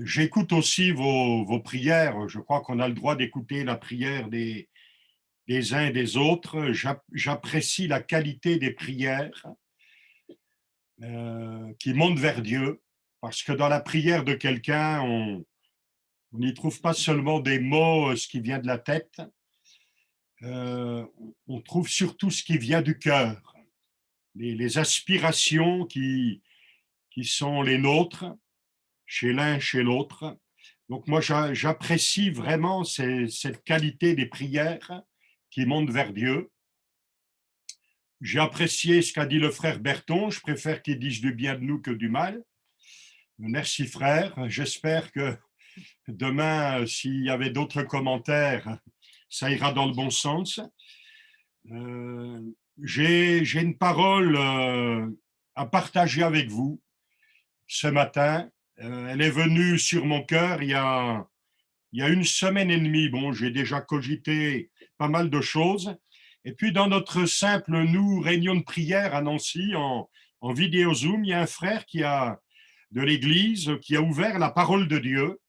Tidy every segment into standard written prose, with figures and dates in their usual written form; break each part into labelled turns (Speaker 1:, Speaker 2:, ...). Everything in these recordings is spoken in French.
Speaker 1: J'écoute aussi vos prières. Je crois qu'on a le droit d'écouter la prière des uns et des autres. J'apprécie la qualité des prières qui montent vers Dieu, parce que dans la prière de quelqu'un, on n'y trouve pas seulement des mots, ce qui vient de la tête, euh, on trouve surtout ce qui vient du cœur, les aspirations qui sont les nôtres, chez l'un, chez l'autre. Donc moi, j'apprécie vraiment cette qualité des prières qui montent vers Dieu. J'ai apprécié ce qu'a dit le frère Berton. Je préfère qu'il dise du bien de nous que du mal. Merci frère. J'espère que demain, s'il y avait d'autres commentaires, ça ira dans le bon sens. Euh, j'ai une parole à partager avec vous ce matin. Elle est venue sur mon cœur il y a une semaine et demie. Bon, j'ai déjà cogité pas mal de choses. Et puis, dans notre simple, réunion de prière à Nancy, en vidéo Zoom, il y a un frère de l'Église qui a ouvert la parole de Dieu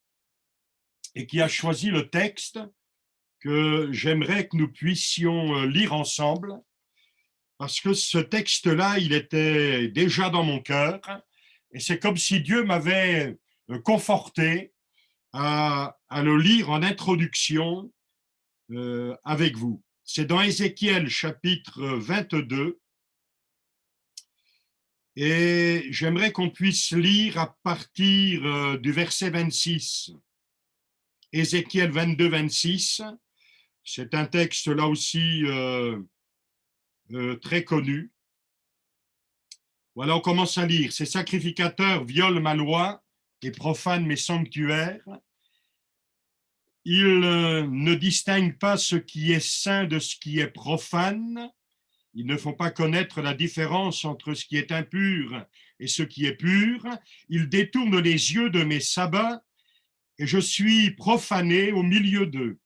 Speaker 1: et qui a choisi le texte que j'aimerais que nous puissions lire ensemble, parce que ce texte-là, il était déjà dans mon cœur, et c'est comme si Dieu m'avait conforté à le lire en introduction avec vous. C'est dans Ézéchiel chapitre 22, et j'aimerais qu'on puisse lire à partir du verset 26. Ézéchiel 22, 26, c'est un texte là aussi très connu. Voilà, on commence à lire. Ces sacrificateurs violent ma loi et profanent mes sanctuaires. Ils ne distinguent pas ce qui est saint de ce qui est profane. Ils ne font pas connaître la différence entre ce qui est impur et ce qui est pur. Ils détournent les yeux de mes sabbats et je suis profané au milieu d'eux.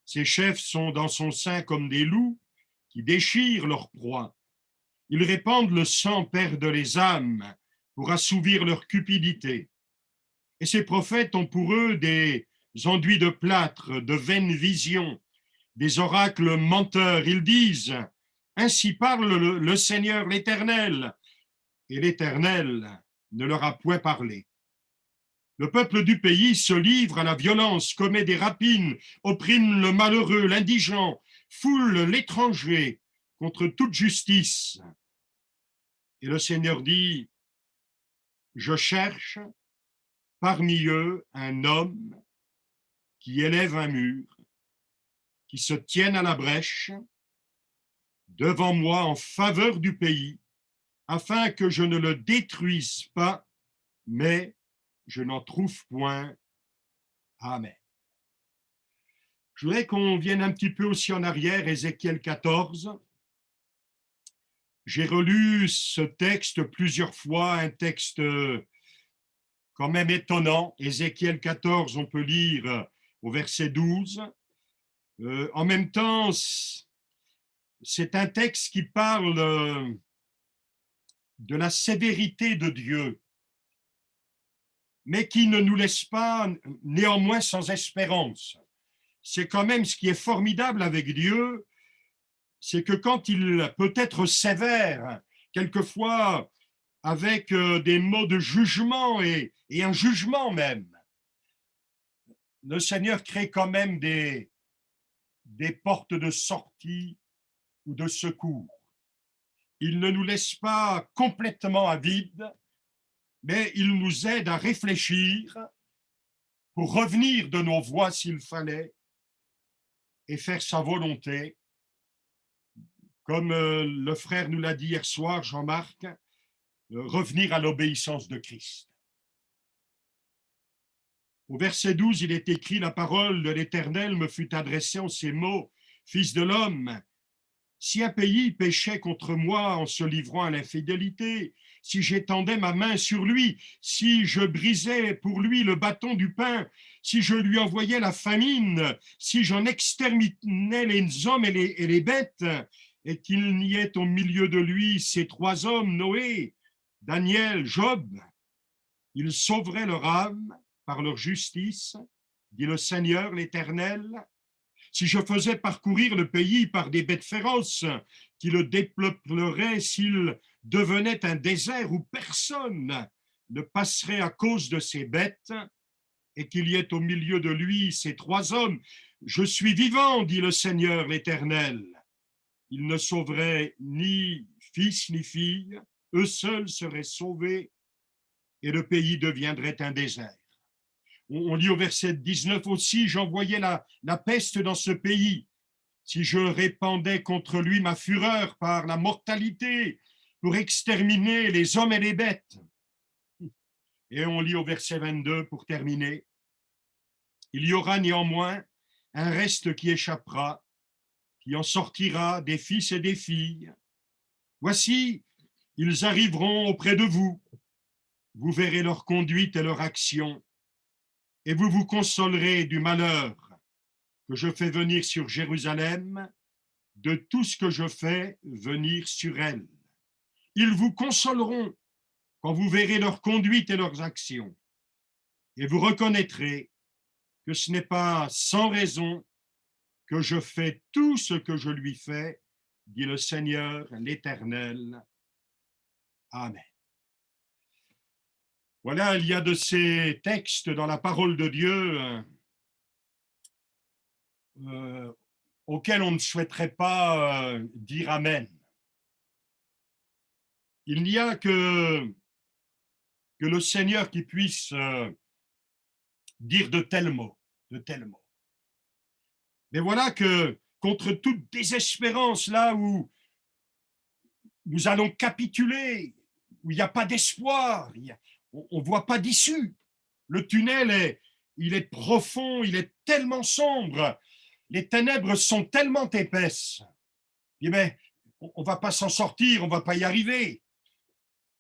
Speaker 1: Ces chefs sont dans son sein comme des loups qui déchirent leur proie. Ils répandent le sang, perdent les âmes pour assouvir leur cupidité. Et ces prophètes ont pour eux des enduits de plâtre, de vaines visions, des oracles menteurs. Ils disent, ainsi parle le Seigneur l'Éternel, et l'Éternel ne leur a point parlé. Le peuple du pays se livre à la violence, commet des rapines, opprime le malheureux, l'indigent, foule l'étranger contre toute justice. Et le Seigneur dit, je cherche parmi eux un homme qui élève un mur, qui se tienne à la brèche devant moi en faveur du pays, afin que je ne le détruise pas, mais je n'en trouve point. Amen. Je voudrais qu'on vienne un petit peu aussi en arrière, Ézéchiel 14. J'ai relu ce texte plusieurs fois, un texte quand même étonnant. Ézéchiel 14, on peut lire au verset 12. En même temps, c'est un texte qui parle de la sévérité de Dieu, mais qui ne nous laisse pas néanmoins sans espérance. C'est quand même ce qui est formidable avec Dieu, c'est que quand il peut être sévère, quelquefois avec des mots de jugement et un jugement même, le Seigneur crée quand même des portes de sortie ou de secours. Il ne nous laisse pas complètement à vide, mais il nous aide à réfléchir pour revenir de nos voies s'il fallait et faire sa volonté. Comme le frère nous l'a dit hier soir, Jean-Marc, revenir à l'obéissance de Christ. Au verset 12, il est écrit, la parole de l'Éternel me fut adressée en ces mots, Fils de l'homme, si un pays péchait contre moi en se livrant à l'infidélité, si j'étendais ma main sur lui, si je brisais pour lui le bâton du pain, si je lui envoyais la famine, si j'en exterminais les hommes et les bêtes, et qu'il n'y ait au milieu de lui ces trois hommes, Noé, Daniel, Job, Ils sauveraient leur âme par leur justice, dit le Seigneur l'Éternel. Si je faisais parcourir le pays par des bêtes féroces qui le dépeupleraient, s'il devenait un désert où personne ne passerait à cause de ces bêtes, et qu'il y ait au milieu de lui ces trois hommes, je suis vivant, dit le Seigneur l'Éternel. Il ne sauverait ni fils ni fille, eux seuls seraient sauvés, et le pays deviendrait un désert. On lit au verset 19 aussi, j'envoyais la peste dans ce pays, si je répandais contre lui ma fureur par la mortalité, pour exterminer les hommes et les bêtes. Et on lit au verset 22 pour terminer, il y aura néanmoins un reste qui échappera, qui en sortira des fils et des filles. Voici, ils arriveront auprès de vous, vous verrez leur conduite et leur action, et vous vous consolerez du malheur que je fais venir sur Jérusalem, de tout ce que je fais venir sur elle. Ils vous consoleront quand vous verrez leur conduite et leurs actions, et vous reconnaîtrez que ce n'est pas sans raison que je fais tout ce que je lui fais, dit le Seigneur l'Éternel. Amen. Voilà, il y a de ces textes dans la parole de Dieu auxquels on ne souhaiterait pas dire Amen. Il n'y a que le Seigneur qui puisse dire de tels mots, de tels mots. Mais voilà que contre toute désespérance, là où nous allons capituler, où il n'y a pas d'espoir, on ne voit pas d'issue. Le tunnel il est profond, il est tellement sombre, les ténèbres sont tellement épaisses. Eh bien, on ne va pas s'en sortir, on ne va pas y arriver.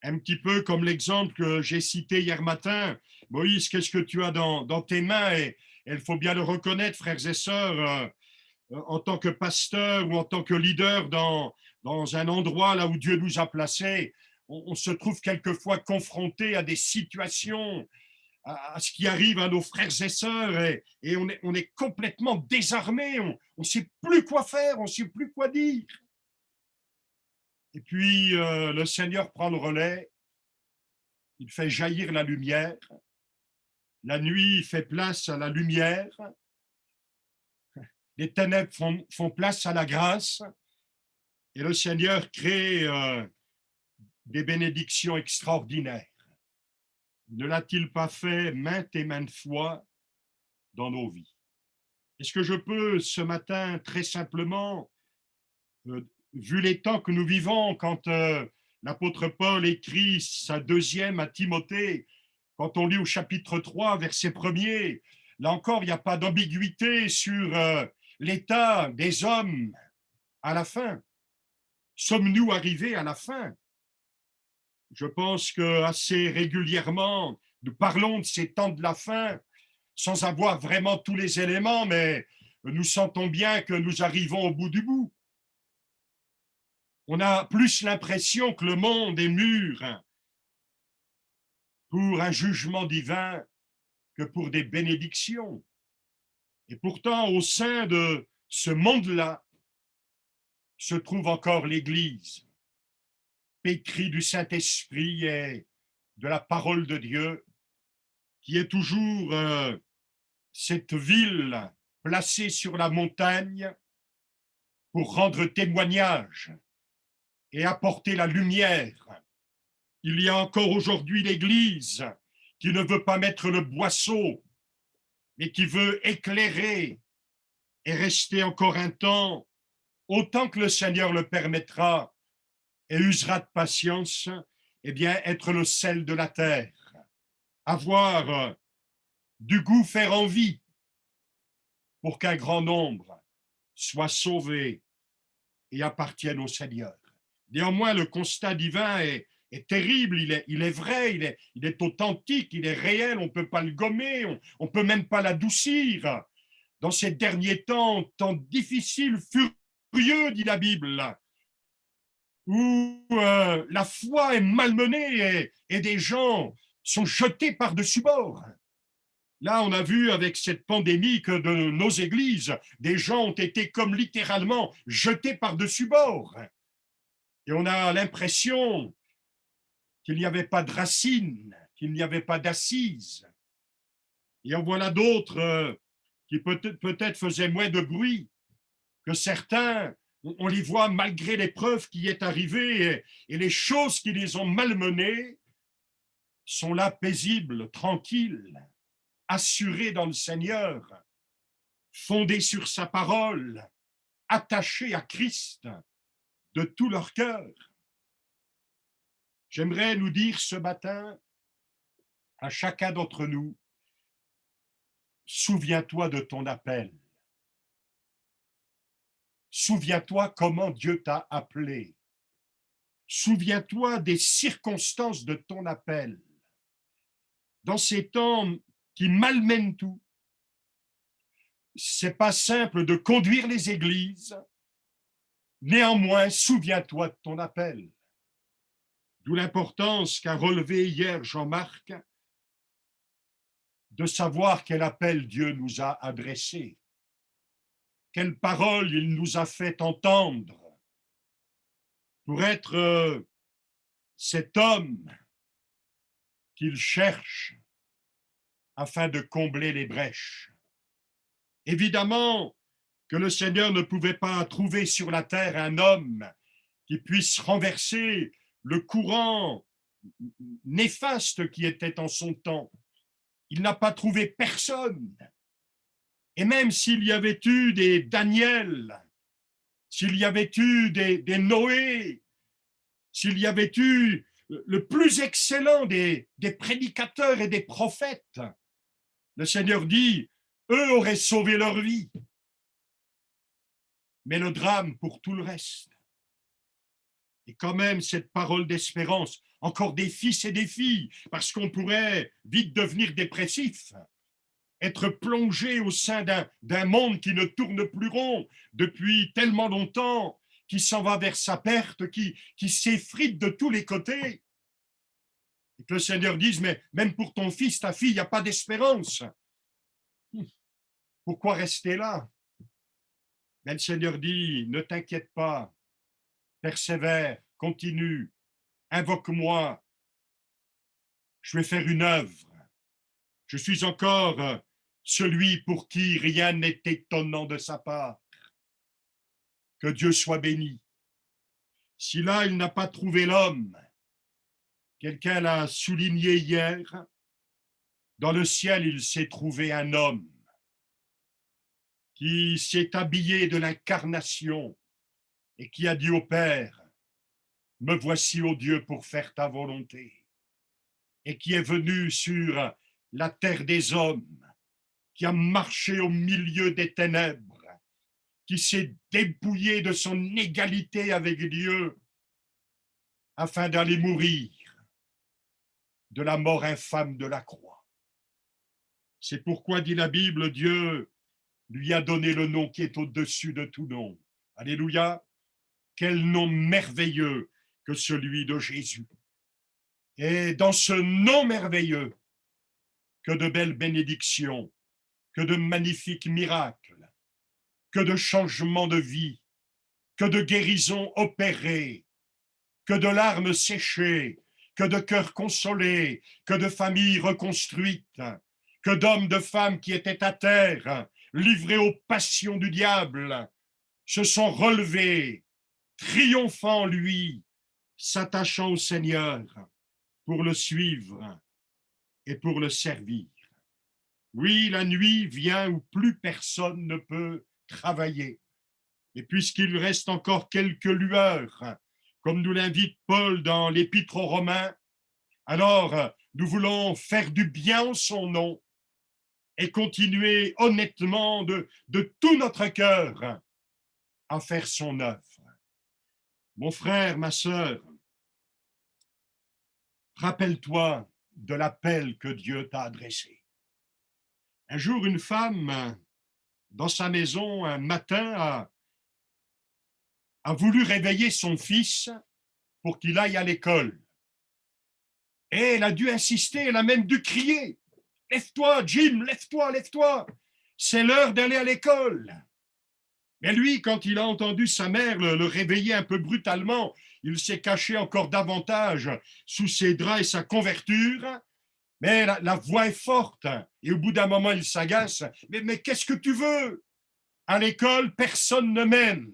Speaker 1: Un petit peu comme l'exemple que j'ai cité hier matin. Moïse, qu'est-ce que tu as dans tes mains? Et il faut bien le reconnaître, frères et sœurs, en tant que pasteur ou en tant que leader dans un endroit là où Dieu nous a placés, on se trouve quelquefois confronté à des situations, à ce qui arrive à nos frères et sœurs, et on est complètement désarmé, on ne sait plus quoi faire, on ne sait plus quoi dire. Et puis le Seigneur prend le relais, il fait jaillir la lumière, la nuit fait place à la lumière, les ténèbres font place à la grâce, et le Seigneur crée des bénédictions extraordinaires. Ne l'a-t-il pas fait maintes et maintes fois dans nos vies? Est-ce que je peux ce matin, très simplement, vu les temps que nous vivons, quand l'apôtre Paul écrit sa deuxième à Timothée, quand on lit au chapitre 3, verset 1er, là encore, il n'y a pas d'ambiguïté sur l'état des hommes à la fin. Sommes-nous arrivés à la fin? Je pense qu'assez régulièrement, nous parlons de ces temps de la fin sans avoir vraiment tous les éléments, mais nous sentons bien que nous arrivons au bout du bout. On a plus l'impression que le monde est mûr pour un jugement divin que pour des bénédictions. Et pourtant, au sein de ce monde-là, se trouve encore l'Église, pétrie du Saint-Esprit et de la parole de Dieu, qui est toujours cette ville placée sur la montagne pour rendre témoignage et apporter la lumière. Il y a encore aujourd'hui l'Église qui ne veut pas mettre le boisseau, mais qui veut éclairer et rester encore un temps, autant que le Seigneur le permettra et usera de patience, eh bien, être le sel de la terre, avoir du goût, faire envie, pour qu'un grand nombre soit sauvé et appartienne au Seigneur. Néanmoins, le constat divin est terrible, il est vrai, il est authentique, il est réel, on ne peut pas le gommer, on ne peut même pas l'adoucir. Dans ces derniers temps difficiles, furieux, dit la Bible, où la foi est malmenée et des gens sont jetés par-dessus bord. Là, on a vu avec cette pandémie que de nos églises, des gens ont été comme littéralement jetés par-dessus bord. Et on a l'impression qu'il n'y avait pas de racines, qu'il n'y avait pas d'assises. Et en voilà d'autres qui peut-être faisaient moins de bruit que certains. On les voit malgré l'épreuve qui est arrivée et les choses qui les ont malmenés sont là paisibles, tranquilles, assurés dans le Seigneur, fondés sur sa parole, attachés à Christ de tout leur cœur. J'aimerais nous dire ce matin à chacun d'entre nous, souviens-toi de ton appel. Souviens-toi comment Dieu t'a appelé. Souviens-toi des circonstances de ton appel. Dans ces temps qui malmènent tout, c'est pas simple de conduire les églises. Néanmoins, souviens-toi de ton appel. D'où l'importance qu'a relevé hier Jean-Marc de savoir quel appel Dieu nous a adressé, quelle parole il nous a fait entendre pour être cet homme qu'il cherche afin de combler les brèches. Évidemment que le Seigneur ne pouvait pas trouver sur la terre un homme qui puisse renverser le courant néfaste qui était en son temps. Il n'a pas trouvé personne. Et même s'il y avait eu des Daniel, s'il y avait eu des Noé, s'il y avait eu le plus excellent des prédicateurs et des prophètes, le Seigneur dit, eux auraient sauvé leur vie. Mais le drame pour tout le reste. Et quand même, cette parole d'espérance, encore des fils et des filles, parce qu'on pourrait vite devenir dépressif, être plongé au sein d'un monde qui ne tourne plus rond depuis tellement longtemps, qui s'en va vers sa perte, qui s'effrite de tous les côtés. Et que le Seigneur dise, mais même pour ton fils, ta fille, il n'y a pas d'espérance. Pourquoi rester là? Mais le Seigneur dit, ne t'inquiète pas, persévère, continue, invoque-moi, je vais faire une œuvre. Je suis encore celui pour qui rien n'est étonnant de sa part. Que Dieu soit béni. Si là, il n'a pas trouvé l'homme, quelqu'un l'a souligné hier, dans le ciel, il s'est trouvé un homme qui s'est habillé de l'incarnation et qui a dit au Père, me voici, ô Dieu, pour faire ta volonté, et qui est venu sur la terre des hommes, qui a marché au milieu des ténèbres, qui s'est dépouillé de son égalité avec Dieu afin d'aller mourir de la mort infâme de la croix. C'est pourquoi, dit la Bible, Dieu lui a donné le nom qui est au-dessus de tout nom. Alléluia! Quel nom merveilleux que celui de Jésus. Et dans ce nom merveilleux, que de belles bénédictions, que de magnifiques miracles, que de changements de vie, que de guérisons opérées, que de larmes séchées, que de cœurs consolés, que de familles reconstruites, que d'hommes, de femmes qui étaient à terre, livrés aux passions du diable, se sont relevés, triomphant lui, s'attachant au Seigneur pour le suivre et pour le servir. Oui, la nuit vient où plus personne ne peut travailler. Et puisqu'il reste encore quelques lueurs, comme nous l'invite Paul dans l'Épître aux Romains, alors nous voulons faire du bien en son nom et continuer honnêtement de tout notre cœur à faire son œuvre. Mon frère, ma sœur, rappelle-toi de l'appel que Dieu t'a adressé. Un jour, une femme, dans sa maison, un matin, a voulu réveiller son fils pour qu'il aille à l'école. Et elle a dû insister, elle a même dû crier. « Lève-toi, Jim, lève-toi, lève-toi. C'est l'heure d'aller à l'école. » Mais lui, quand il a entendu sa mère le réveiller un peu brutalement, il s'est caché encore davantage sous ses draps et sa couverture. Mais la voix est forte. Et au bout d'un moment, il s'agace. « Mais qu'est-ce que tu veux? À l'école, personne ne m'aime.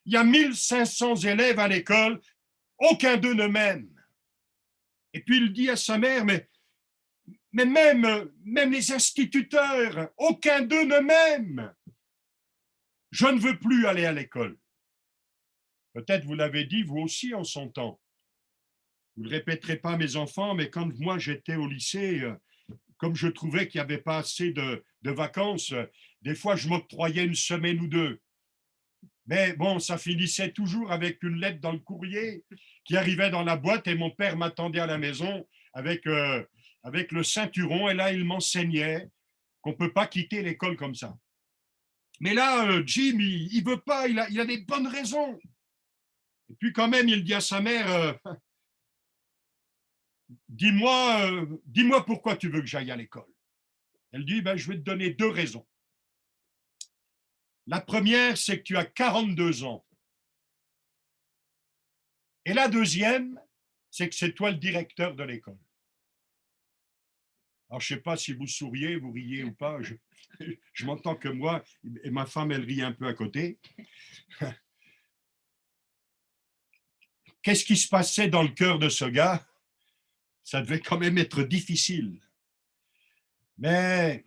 Speaker 1: Il y a 1500 élèves à l'école, aucun d'eux ne m'aime. » Et puis il dit à sa mère, mais même les instituteurs, aucun d'eux ne m'aime. Je ne veux plus aller à l'école. Peut-être vous l'avez dit vous aussi en son temps. Vous ne le répéterez pas, mes enfants, mais quand moi j'étais au lycée, comme je trouvais qu'il n'y avait pas assez de vacances, des fois je m'octroyais une semaine ou deux. Mais bon, ça finissait toujours avec une lettre dans le courrier qui arrivait dans la boîte et mon père m'attendait à la maison avec le ceinturon et là, il m'enseignait qu'on ne peut pas quitter l'école comme ça. Mais là, Jim, il ne veut pas, il a des bonnes raisons. Et puis quand même, il dit à sa mère, dis-moi pourquoi tu veux que j'aille à l'école. Elle dit, je vais te donner 2 raisons. La première, c'est que tu as 42 ans. Et la deuxième, c'est que c'est toi le directeur de l'école. Alors, je ne sais pas si vous souriez, vous riez ou pas. Je m'entends que moi, et ma femme, elle rit un peu à côté. Qu'est-ce qui se passait dans le cœur de ce gars? Ça devait quand même être difficile. Mais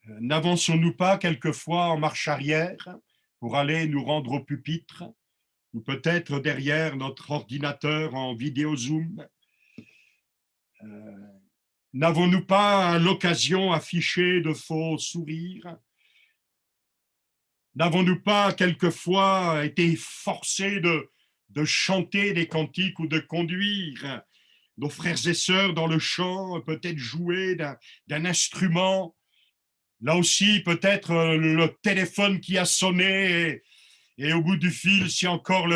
Speaker 1: n'avançons-nous pas quelquefois en marche arrière pour aller nous rendre au pupitre ou peut-être derrière notre ordinateur en vidéo Zoom? N'avons-nous pas à l'occasion affiché de faux sourires? N'avons-nous pas quelquefois été forcés de chanter des cantiques ou de conduire nos frères et sœurs dans le chant, peut-être jouer d'un instrument? Là aussi, peut-être le téléphone qui a sonné et au bout du fil, c'est encore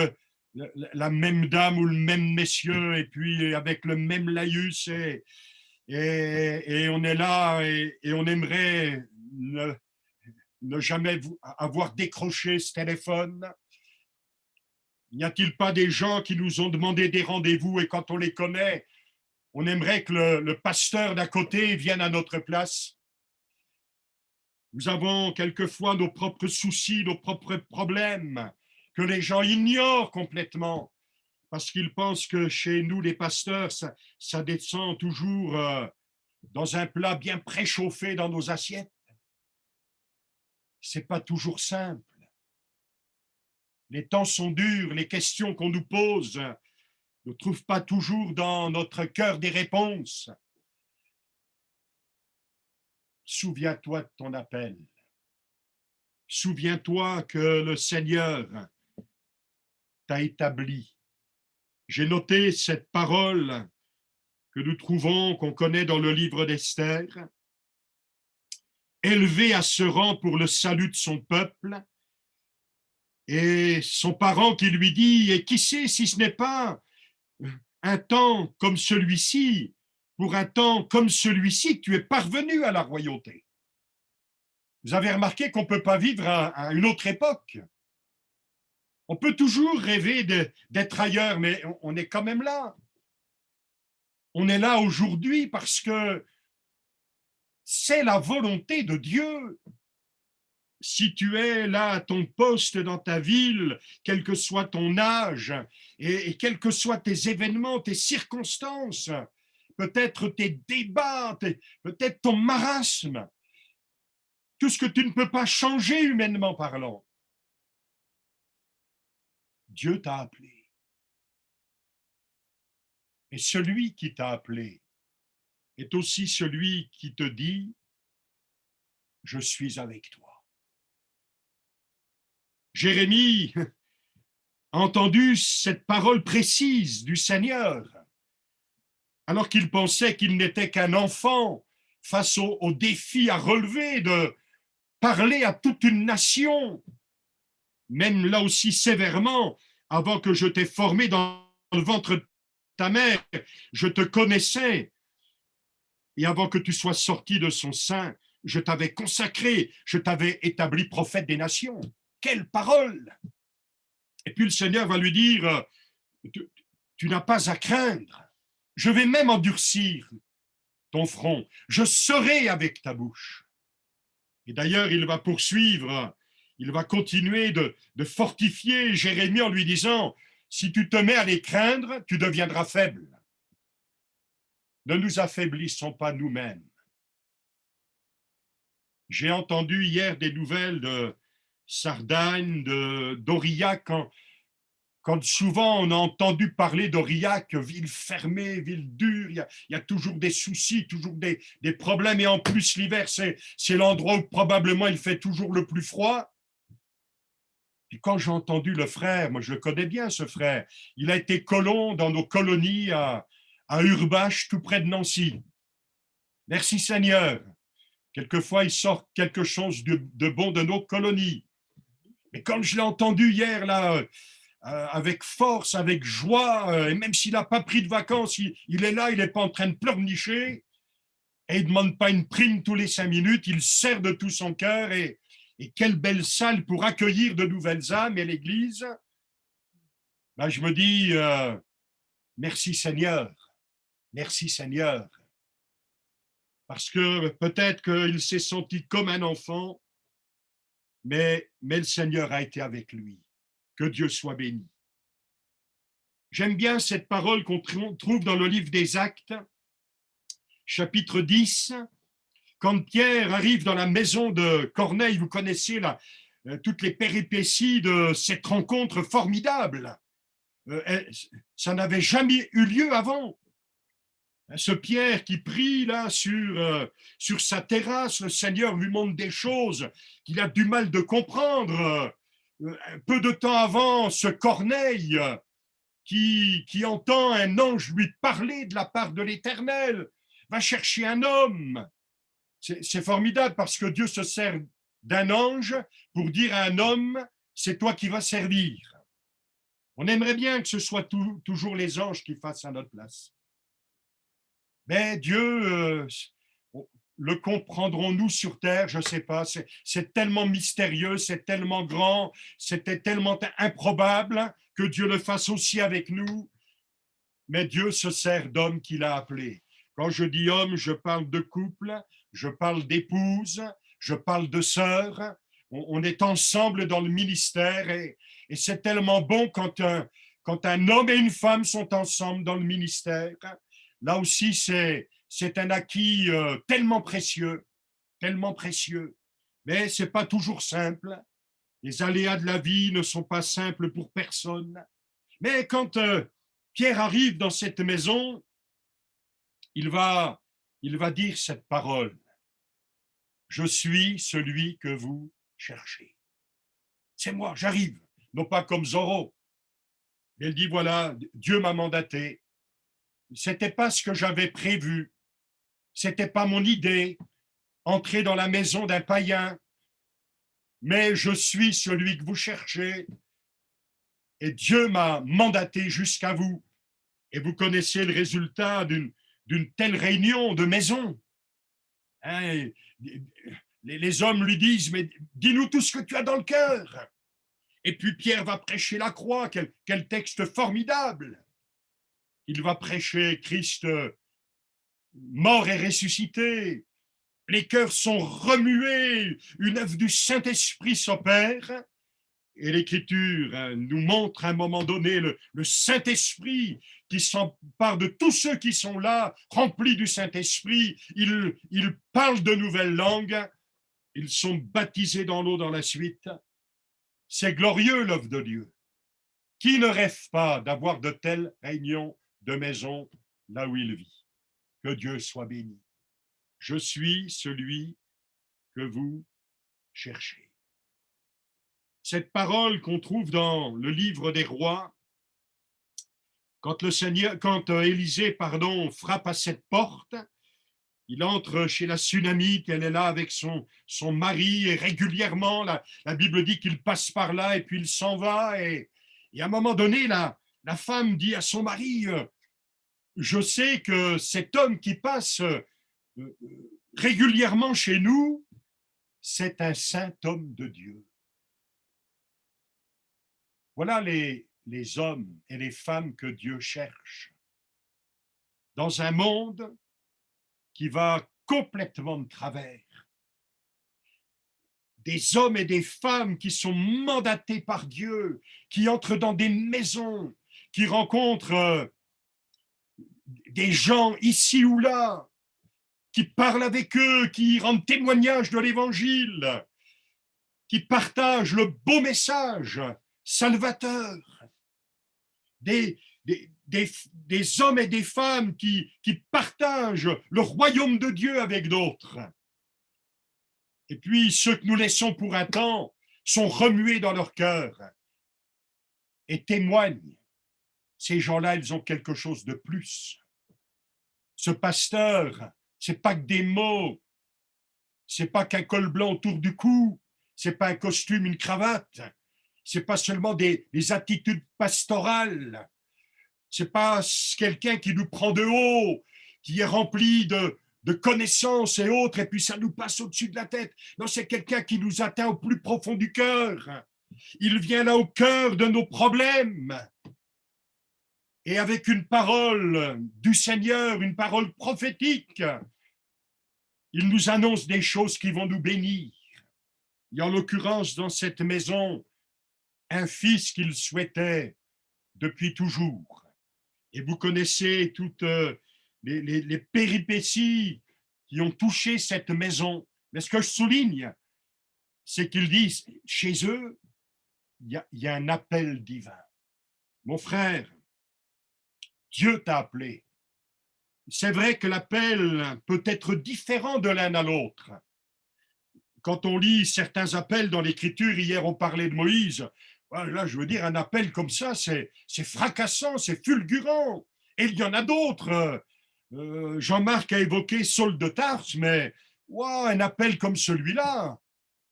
Speaker 1: la même dame ou le même messieurs et puis avec le même laïus et on est là et on aimerait ne jamais avoir décroché ce téléphone. N'y a-t-il pas des gens qui nous ont demandé des rendez-vous et quand on les connaît, on aimerait que le pasteur d'à côté vienne à notre place? Nous avons quelquefois nos propres soucis, nos propres problèmes que les gens ignorent complètement parce qu'ils pensent que chez nous, les pasteurs, ça descend toujours dans un plat bien préchauffé dans nos assiettes. C'est pas toujours simple. Les temps sont durs, les questions qu'on nous pose ne trouvent pas toujours dans notre cœur des réponses. Souviens-toi de ton appel. Souviens-toi que le Seigneur t'a établi. J'ai noté cette parole que nous trouvons, qu'on connaît dans le livre d'Esther. Élevé à ce rang pour le salut de son peuple, et son parent qui lui dit, et qui sait si ce n'est pas un temps comme celui-ci, pour un temps comme celui-ci, que tu es parvenu à la royauté. Vous avez remarqué qu'on ne peut pas vivre à une autre époque. On peut toujours rêver d'être ailleurs, mais on est quand même là. On est là aujourd'hui parce que c'est la volonté de Dieu. Si tu es là à ton poste dans ta ville, quel que soit ton âge et quels que soient tes événements, tes circonstances, peut-être tes débats, peut-être ton marasme, tout ce que tu ne peux pas changer humainement parlant, Dieu t'a appelé. Et celui qui t'a appelé est aussi celui qui te dit « Je suis avec toi ». Jérémie a entendu cette parole précise du Seigneur, alors qu'il pensait qu'il n'était qu'un enfant face au défi à relever de parler à toute une nation, même là aussi sévèrement, avant que je t'ai formé dans le ventre de ta mère, je te connaissais. Et avant que tu sois sorti de son sein, je t'avais consacré, je t'avais établi prophète des nations. Quelle parole! Et puis le Seigneur va lui dire, tu n'as pas à craindre. Je vais même endurcir ton front. Je serai avec ta bouche. Et d'ailleurs, il va poursuivre, il va continuer de fortifier Jérémie en lui disant, si tu te mets à les craindre, tu deviendras faible. Ne nous affaiblissons pas nous-mêmes. J'ai entendu hier des nouvelles de Sardaigne, d'Aurillac, quand souvent on a entendu parler d'Aurillac, ville fermée, ville dure, il y a toujours des soucis, toujours des problèmes, et en plus l'hiver, c'est l'endroit où probablement il fait toujours le plus froid. Et quand j'ai entendu le frère, moi je le connais bien ce frère, il a été colon dans nos colonies à Urbache, tout près de Nancy. Merci Seigneur. Quelquefois, il sort quelque chose de bon de nos colonies. Mais quand je l'ai entendu hier, là, avec force, avec joie, et même s'il n'a pas pris de vacances, il est là, il n'est pas en train de pleurnicher, et il ne demande pas une prime tous les 5 minutes, il sert de tout son cœur, et quelle belle salle pour accueillir de nouvelles âmes et l'Église. Ben, je me dis, merci Seigneur, merci Seigneur. Parce que peut-être qu'il s'est senti comme un enfant, mais le Seigneur a été avec lui. Que Dieu soit béni. J'aime bien cette parole qu'on trouve dans le livre des Actes, chapitre 10, quand Pierre arrive dans la maison de Corneille. Vous connaissez là, toutes les péripéties de cette rencontre formidable. Ça n'avait jamais eu lieu avant. Ce Pierre qui prie là sur sa terrasse, le Seigneur lui montre des choses qu'il a du mal de comprendre. Peu de temps avant, ce Corneille qui entend un ange lui parler de la part de l'Éternel, va chercher un homme. C'est formidable parce que Dieu se sert d'un ange pour dire à un homme, c'est toi qui vas servir. On aimerait bien que ce soit toujours les anges qui fassent à notre place. Mais Dieu, le comprendrons-nous sur terre? Je ne sais pas. C'est tellement mystérieux, c'est tellement grand, c'était tellement improbable que Dieu le fasse aussi avec nous. Mais Dieu se sert d'hommes qu'il a appelés. Quand je dis homme, je parle de couple, je parle d'épouse, je parle de sœurs. On est ensemble dans le ministère, et c'est tellement bon quand un homme et une femme sont ensemble dans le ministère. Là aussi, c'est un acquis tellement précieux, mais ce n'est pas toujours simple. Les aléas de la vie ne sont pas simples pour personne. Mais quand Pierre arrive dans cette maison, il va dire cette parole. Je suis celui que vous cherchez. C'est moi, j'arrive, non pas comme Zorro. Il dit, voilà, Dieu m'a mandaté. C'était pas ce que j'avais prévu. C'était pas mon idée, entrer dans la maison d'un païen. Mais je suis celui que vous cherchez. Et Dieu m'a mandaté jusqu'à vous. Et vous connaissez le résultat d'une telle réunion de maison. Hein, les hommes lui disent, mais dis-nous tout ce que tu as dans le cœur. Et puis Pierre va prêcher la croix. Quel texte formidable. Il va prêcher Christ mort et ressuscité. Les cœurs sont remués, une œuvre du Saint-Esprit s'opère. Et l'Écriture nous montre à un moment donné le Saint-Esprit qui s'empare de tous ceux qui sont là, remplis du Saint-Esprit. Ils parlent de nouvelles langues. Ils sont baptisés dans l'eau dans la suite. C'est glorieux l'œuvre de Dieu. Qui ne rêve pas d'avoir de telles réunions de maison là où il vit? Que Dieu soit béni. Je suis celui que vous cherchez. Cette parole qu'on trouve dans le livre des rois, quand Élisée, frappe à cette porte, il entre chez la Sunamite, elle est là avec son mari, et régulièrement, la Bible dit qu'il passe par là et puis il s'en va. Et à un moment donné, la femme dit à son mari, je sais que cet homme qui passe régulièrement chez nous, c'est un saint homme de Dieu. Voilà les hommes et les femmes que Dieu cherche. Dans un monde qui va complètement de travers. Des hommes et des femmes qui sont mandatés par Dieu, qui entrent dans des maisons, qui rencontrent des gens ici ou là, qui parlent avec eux, qui rendent témoignage de l'Évangile, qui partagent le beau message salvateur. Des hommes et des femmes qui partagent le royaume de Dieu avec d'autres. Et puis ceux que nous laissons pour un temps sont remués dans leur cœur et témoignent. Ces gens-là, ils ont quelque chose de plus. Ce pasteur, c'est pas que des mots, c'est pas qu'un col blanc autour du cou, c'est pas un costume, une cravate, c'est pas seulement des attitudes pastorales, c'est pas quelqu'un qui nous prend de haut, qui est rempli de connaissances et autres, et puis ça nous passe au-dessus de la tête. Non, c'est quelqu'un qui nous atteint au plus profond du cœur. Il vient là au cœur de nos problèmes. Et avec une parole du Seigneur, une parole prophétique, il nous annonce des choses qui vont nous bénir. Il y a en l'occurrence dans cette maison un fils qu'il souhaitait depuis toujours. Et vous connaissez toutes les péripéties qui ont touché cette maison. Mais ce que je souligne, c'est qu'ils disent, chez eux, il y a un appel divin. Mon frère, Dieu t'a appelé. C'est vrai que l'appel peut être différent de l'un à l'autre. Quand on lit certains appels dans l'Écriture, hier on parlait de Moïse, là je veux dire un appel comme ça, c'est fracassant, c'est fulgurant. Et il y en a d'autres. Jean-Marc a évoqué Saul de Tarse, mais un appel comme celui-là,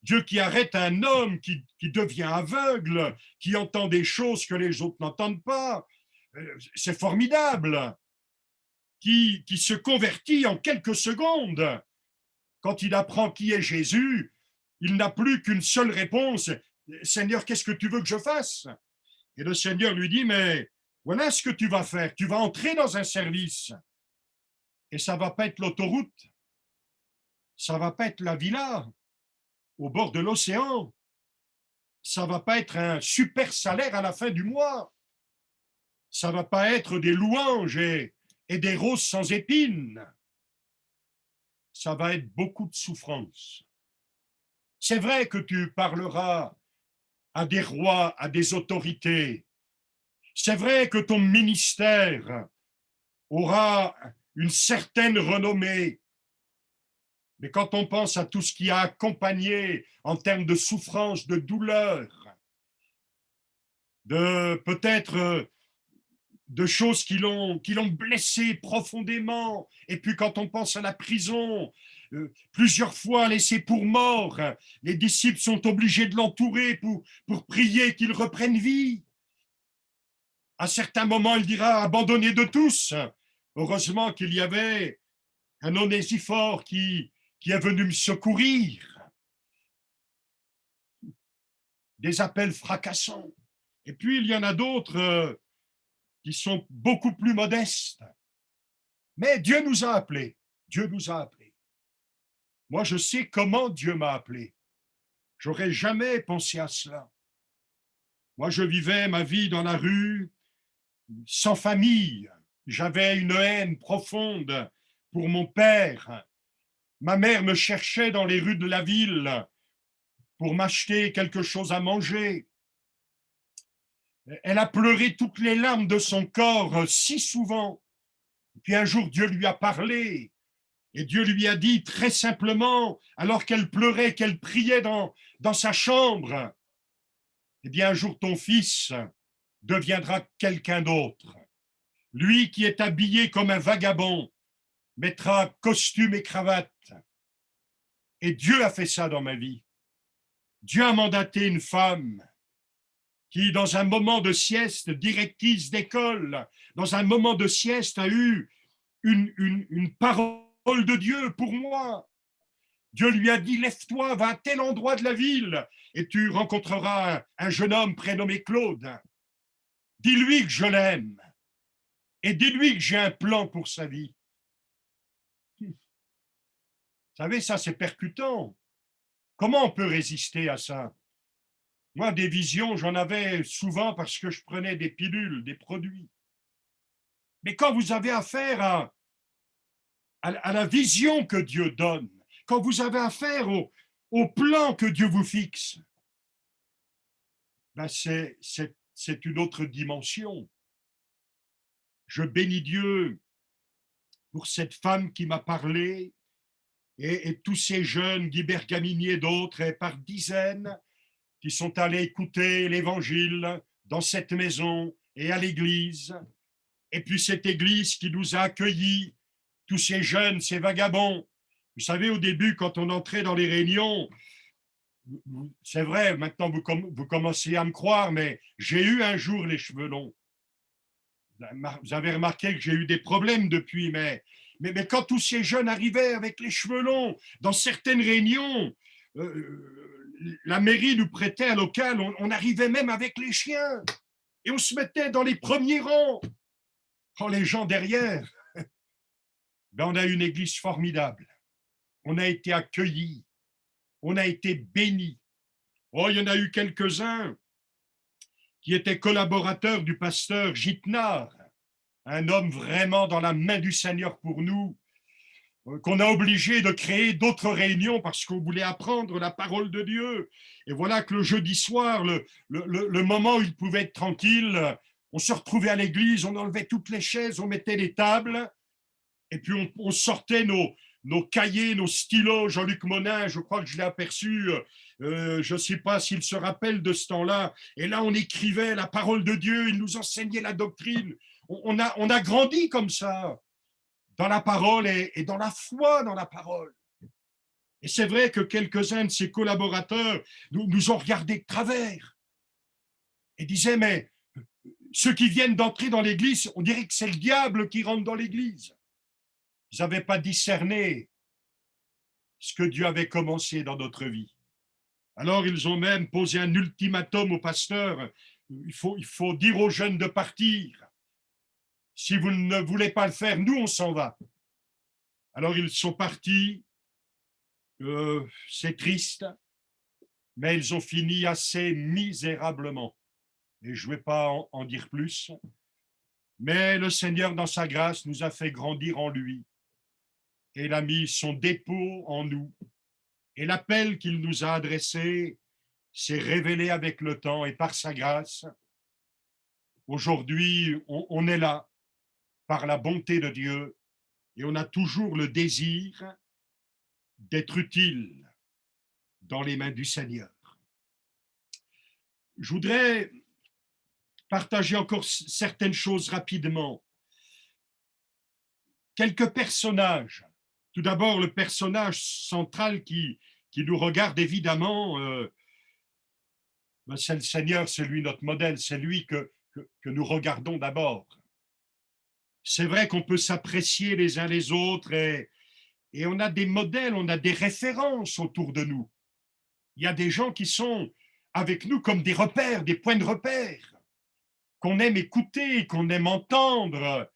Speaker 1: Dieu qui arrête un homme qui devient aveugle, qui entend des choses que les autres n'entendent pas, c'est formidable, qui se convertit en quelques secondes. Quand il apprend qui est Jésus, il n'a plus qu'une seule réponse, Seigneur, qu'est-ce que tu veux que je fasse? Et le Seigneur lui dit, mais voilà ce que tu vas faire, tu vas entrer dans un service. Et ça va pas être l'autoroute, ça va pas être la villa au bord de l'océan, ça va pas être un super salaire à la fin du mois, ça va pas être des louanges et des roses sans épines, ça va être beaucoup de souffrance. C'est vrai que tu parleras à des rois, à des autorités, c'est vrai que ton ministère aura une certaine renommée, mais quand on pense à tout ce qui a accompagné en termes de souffrance, de douleur, de peut-être de choses qui l'ont blessé profondément, et puis quand on pense à la prison, plusieurs fois laissé pour mort, les disciples sont obligés de l'entourer pour prier qu'il reprenne vie. À certains moments, il dira abandonné de tous. Heureusement qu'il y avait un Onésiphore qui est venu me secourir. Des appels fracassants. Et puis, il y en a d'autres qui sont beaucoup plus modestes. Mais Dieu nous a appelés. Dieu nous a appelés. Moi, je sais comment Dieu m'a appelé. J'aurais jamais pensé à cela. Moi, je vivais ma vie dans la rue, sans famille. J'avais une haine profonde pour mon père. Ma mère me cherchait dans les rues de la ville pour m'acheter quelque chose à manger. Elle a pleuré toutes les larmes de son corps si souvent. Puis un jour, Dieu lui a parlé et Dieu lui a dit très simplement, alors qu'elle pleurait, qu'elle priait dans sa chambre, eh bien un jour ton fils deviendra quelqu'un d'autre. Lui qui est habillé comme un vagabond mettra costume et cravate. Et Dieu a fait ça dans ma vie. Dieu a mandaté une femme qui, dans un moment de sieste, directrice d'école, dans un moment de sieste, a eu une parole de Dieu pour moi. Dieu lui a dit, lève-toi, va à tel endroit de la ville et tu rencontreras un jeune homme prénommé Claude. Dis-lui que je l'aime et dis-lui que j'ai un plan pour sa vie. Vous savez, ça c'est percutant. Comment on peut résister à ça? Moi, des visions, j'en avais souvent parce que je prenais des pilules, des produits. Mais quand vous avez affaire à la vision que Dieu donne, quand vous avez affaire au plan que Dieu vous fixe, ben c'est une autre dimension. Je bénis Dieu pour cette femme qui m'a parlé et tous ces jeunes, Guy Bergamini et d'autres, et par dizaines, qui sont allés écouter l'évangile dans cette maison et à l'église. Et puis cette église qui nous a accueillis, tous ces jeunes, ces vagabonds. Vous savez, au début, quand on entrait dans les réunions, c'est vrai, maintenant vous commencez à me croire, mais j'ai eu un jour les cheveux longs. Vous avez remarqué que j'ai eu des problèmes depuis, mais quand tous ces jeunes arrivaient avec les cheveux longs, dans certaines réunions, la mairie nous prêtait un local, on arrivait même avec les chiens, et on se mettait dans les premiers rangs. Oh, les gens derrière, ben, on a eu une église formidable. On a été accueillis, on a été bénis. Oh, il y en a eu quelques-uns qui étaient collaborateurs du pasteur Gitnard, un homme vraiment dans la main du Seigneur pour nous, qu'on a obligé de créer d'autres réunions parce qu'on voulait apprendre la parole de Dieu. Et voilà que le jeudi soir, le moment où il pouvait être tranquille, on se retrouvait à l'église, on enlevait toutes les chaises, on mettait les tables, et puis on sortait nos cahiers, nos stylos. Jean-Luc Monin, je crois que je l'ai aperçu, je ne sais pas s'il se rappelle de ce temps-là, et là on écrivait la parole de Dieu, il nous enseignait la doctrine. On a grandi comme ça, dans la parole et dans la foi dans la parole. Et c'est vrai que quelques-uns de ses collaborateurs nous ont regardés de travers et disaient, mais ceux qui viennent d'entrer dans l'église, on dirait que c'est le diable qui rentre dans l'église. Ils n'avaient pas discerné ce que Dieu avait commencé dans notre vie. Alors ils ont même posé un ultimatum au pasteur, il faut dire aux jeunes de partir. Si vous ne voulez pas le faire, nous on s'en va. Alors ils sont partis, c'est triste, mais ils ont fini assez misérablement. Et je ne vais pas en dire plus. Mais le Seigneur, dans sa grâce, nous a fait grandir en lui. Et il a mis son dépôt en nous. Et l'appel qu'il nous a adressé s'est révélé avec le temps et par sa grâce. Aujourd'hui, on est là par la bonté de Dieu et on a toujours le désir d'être utile dans les mains du Seigneur. Je voudrais partager encore certaines choses rapidement. Quelques personnages. Tout d'abord, le personnage central qui nous regarde évidemment, c'est le Seigneur, c'est lui notre modèle, c'est lui que nous regardons d'abord. C'est vrai qu'on peut s'apprécier les uns les autres et on a des modèles, on a des références autour de nous. Il y a des gens qui sont avec nous comme des repères, des points de repère, qu'on aime écouter, qu'on aime entendre,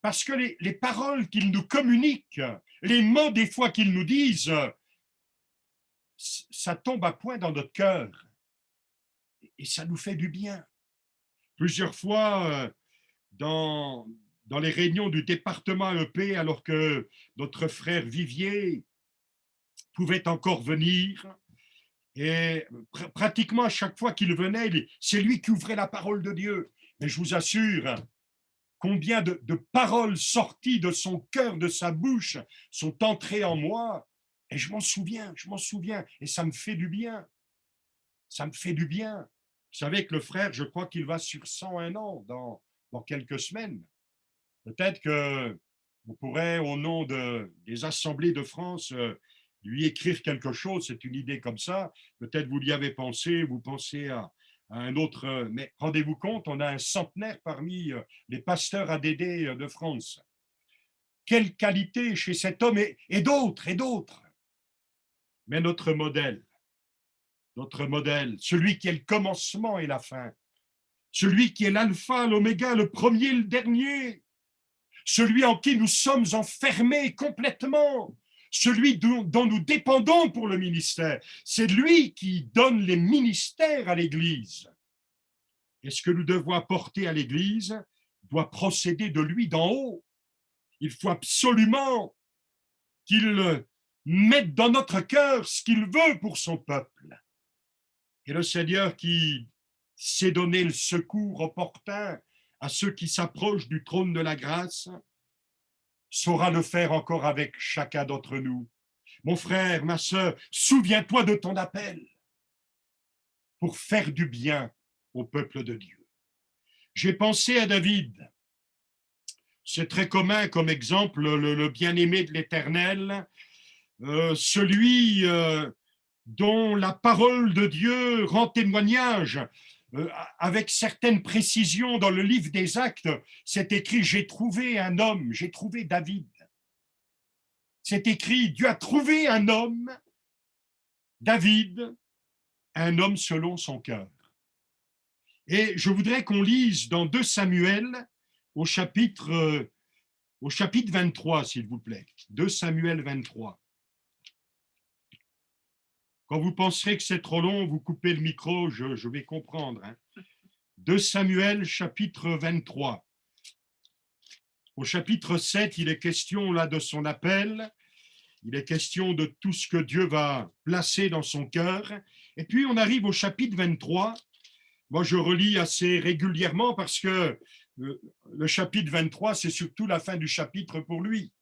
Speaker 1: parce que les paroles qu'ils nous communiquent, les mots des fois qu'ils nous disent, ça tombe à point dans notre cœur et ça nous fait du bien. Plusieurs fois, dans les réunions du département EP, alors que notre frère Vivier pouvait encore venir, et pratiquement à chaque fois qu'il venait, c'est lui qui ouvrait la parole de Dieu. Mais je vous assure, combien de paroles sorties de son cœur, de sa bouche, sont entrées en moi, et je m'en souviens, et ça me fait du bien. Ça me fait du bien. Vous savez que le frère, je crois qu'il va sur 101 ans dans quelques semaines. Peut-être que vous pourrez, au nom des assemblées de France, lui écrire quelque chose, c'est une idée comme ça. Peut-être vous y avez pensé, vous pensez un autre, mais rendez-vous compte, on a un centenaire parmi les pasteurs ADD de France. Quelle qualité chez cet homme et d'autres, et d'autres. Mais notre modèle, celui qui est le commencement et la fin, celui qui est l'alpha, l'oméga, le premier, le dernier, celui en qui nous sommes enfermés complètement, celui dont nous dépendons pour le ministère, c'est lui qui donne les ministères à l'Église. Et ce que nous devons apporter à l'Église doit procéder de lui d'en haut. Il faut absolument qu'il mette dans notre cœur ce qu'il veut pour son peuple. Et le Seigneur qui sait donner le secours opportun à ceux qui s'approchent du trône de la grâce, saura le faire encore avec chacun d'entre nous. Mon frère, ma sœur, souviens-toi de ton appel pour faire du bien au peuple de Dieu. J'ai pensé à David. C'est très commun comme exemple, le bien-aimé de l'Éternel, celui dont la parole de Dieu rend témoignage avec certaines précisions dans le livre des Actes. C'est écrit « J'ai trouvé un homme, j'ai trouvé David ». C'est écrit « Dieu a trouvé un homme, David, un homme selon son cœur ». Et je voudrais qu'on lise dans 2 Samuel au chapitre 23, s'il vous plaît. 2 Samuel 23. Quand vous penserez que c'est trop long, vous coupez le micro, je vais comprendre. 2 Samuel, chapitre 23. Au chapitre 7, il est question là de son appel, il est question de tout ce que Dieu va placer dans son cœur. Et puis on arrive au chapitre 23. Moi, je relis assez régulièrement parce que le chapitre 23, c'est surtout la fin du chapitre pour lui.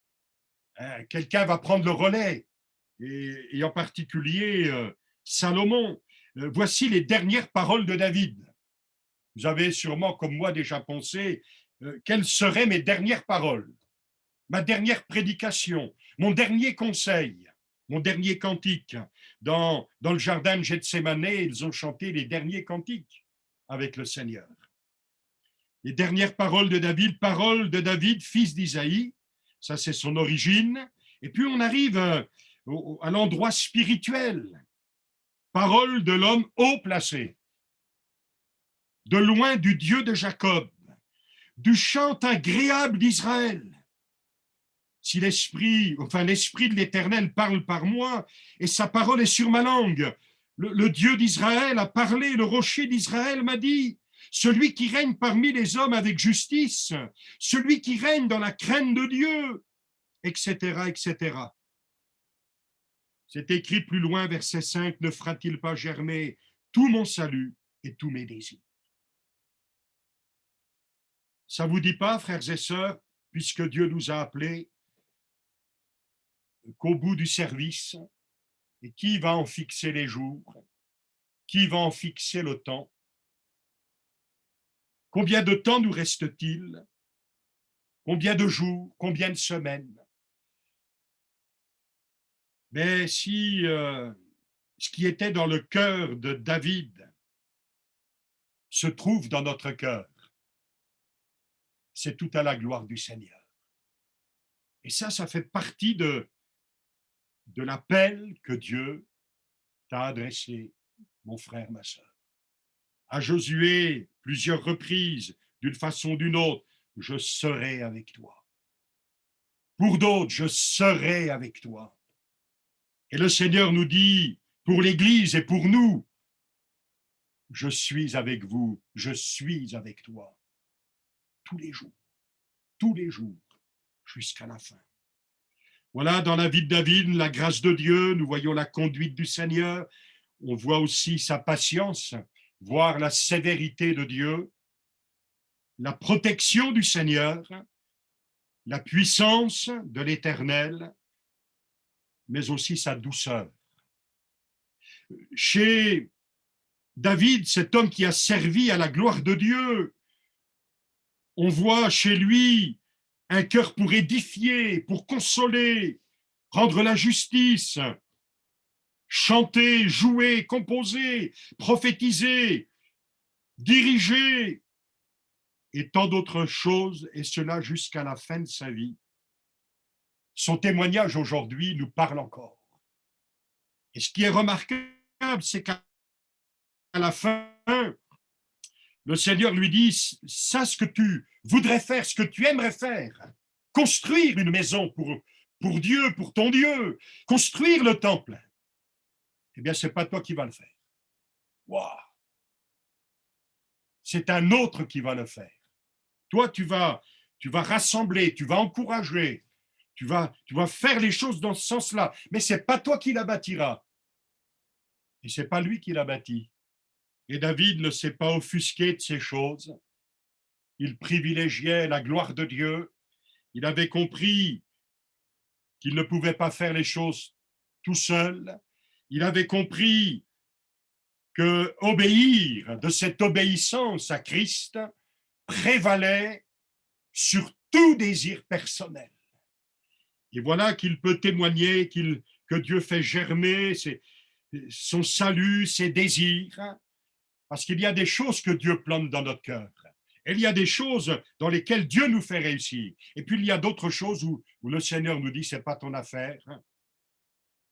Speaker 1: Quelqu'un va prendre le relais. Et en particulier Salomon. Voici les dernières paroles de David. Vous avez sûrement, comme moi, déjà pensé quelles seraient mes dernières paroles, ma dernière prédication, mon dernier conseil, mon dernier cantique. Dans le jardin de Gethsémane, ils ont chanté les derniers cantiques avec le Seigneur. Les dernières paroles de David, fils d'Isaïe, ça c'est son origine. Et puis on arrive à l'endroit spirituel. Parole de l'homme haut placé, de loin du Dieu de Jacob, du chant agréable d'Israël. Si l'esprit de l'Éternel parle par moi, et sa parole est sur ma langue, le Dieu d'Israël a parlé, le rocher d'Israël m'a dit, celui qui règne parmi les hommes avec justice, celui qui règne dans la crainte de Dieu, etc., etc. C'est écrit plus loin, verset 5, ne fera-t-il pas germer tout mon salut et tous mes désirs? Ça vous dit pas, frères et sœurs, puisque Dieu nous a appelés, qu'au bout du service, et qui va en fixer les jours? Qui va en fixer le temps? Combien de temps nous reste-t-il? Combien de jours? Combien de semaines? Mais si ce qui était dans le cœur de David se trouve dans notre cœur, c'est tout à la gloire du Seigneur. Et ça fait partie de l'appel que Dieu t'a adressé, mon frère, ma sœur. À Josué, plusieurs reprises, d'une façon ou d'une autre, je serai avec toi. Pour d'autres, je serai avec toi. Et le Seigneur nous dit, pour l'Église et pour nous, je suis avec vous, je suis avec toi, tous les jours, jusqu'à la fin. Voilà, dans la vie de David, la grâce de Dieu, nous voyons la conduite du Seigneur, on voit aussi sa patience, voir la sévérité de Dieu, la protection du Seigneur, la puissance de l'Éternel, mais aussi sa douceur. Chez David, cet homme qui a servi à la gloire de Dieu, on voit chez lui un cœur pour édifier, pour consoler, rendre la justice, chanter, jouer, composer, prophétiser, dirigé et tant d'autres choses, et cela jusqu'à la fin de sa vie. Son témoignage aujourd'hui nous parle encore. Et ce qui est remarquable, c'est qu'à la fin, le Seigneur lui dit, ça, ce que tu voudrais faire, ce que tu aimerais faire, construire une maison pour Dieu, pour ton Dieu, construire le temple, eh bien, ce n'est pas toi qui vas le faire. Wow. C'est un autre qui va le faire. Toi, tu vas rassembler, tu vas encourager, tu vas faire les choses dans ce sens-là, mais ce n'est pas toi qui la bâtira. Et ce n'est pas lui qui l'a bâti. Et David ne s'est pas offusqué de ces choses. Il privilégiait la gloire de Dieu. Il avait compris qu'il ne pouvait pas faire les choses tout seul. Il avait compris que obéir, de cette obéissance à Christ, prévalait sur tout désir personnel. Et voilà qu'il peut témoigner que Dieu fait germer son salut, ses désirs, parce qu'il y a des choses que Dieu plante dans notre cœur. Et il y a des choses dans lesquelles Dieu nous fait réussir. Et puis il y a d'autres choses où le Seigneur nous dit, c'est pas ton affaire,